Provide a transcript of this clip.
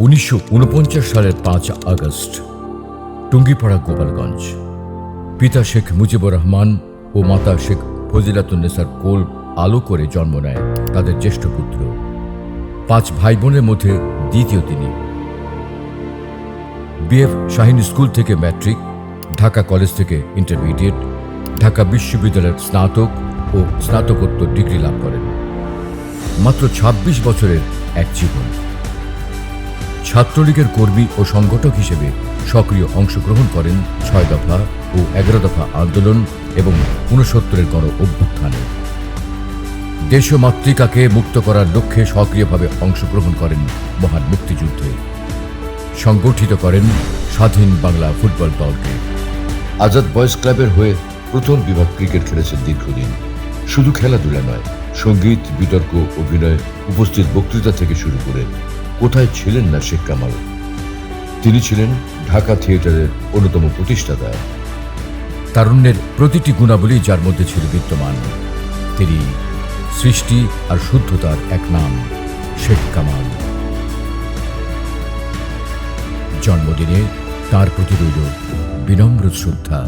1949 সালের 5 আগস্ট টুঙ্গিপাড়া, গোপালগঞ্জ। পিতা শেখ মুজিবুর রহমান ও মাতা শেখ ফজিলাতুন্নেসার কোল আলো করে জন্ম নেয় তাদের জ্যেষ্ঠ পুত্র। 5 ভাই বোনের মধ্যে দ্বিতীয় তিনি। বিএফ শাহীন স্কুল থেকে ম্যাট্রিক, ঢাকা কলেজ থেকে ইন্টারমিডিয়েট, ঢাকা বিশ্ববিদ্যালয়ের স্নাতক ও স্নাতকোত্তর ডিগ্রি লাভ করেন। মাত্র 26 বছরের এক জীবন। ছাত্রলীগের কর্মী ও সংগঠক হিসেবে সক্রিয় অংশগ্রহণ করেন 6 দফা ও 11 দফা আন্দোলন এবং 69-এর গণ অভ্যুত্থানে। দেশ ও মাতৃকাকে মুক্ত করার লক্ষ্যে সক্রিয়ভাবে অংশগ্রহণ করেন মহান মুক্তিযুদ্ধে। সংগঠিত করেন স্বাধীন বাংলা ফুটবল দলকে। আজাদ বয়েজ ক্লাবের হয়ে প্রথম বিভাগ ক্রিকেট খেলেছেন দীর্ঘদিন। শুধু খেলাধুলা নয়, সঙ্গীত, বিতর্ক, অভিনয়, উপস্থিত বক্তৃতা থেকে শুরু করে কোথায় ছিলেন না শেখ কামাল। তিনি ছিলেন ঢাকা থিয়েটারের অন্যতম প্রতিষ্ঠাতা। তারুণ্যের প্রতিটি গুণাবলী যার মধ্যে ছিল বিদ্যমান। তিনি সৃষ্টি আর শুদ্ধতার এক নাম, শেখ কামাল। জন্মদিনে তার প্রতি রইল বিনম্র শ্রদ্ধা।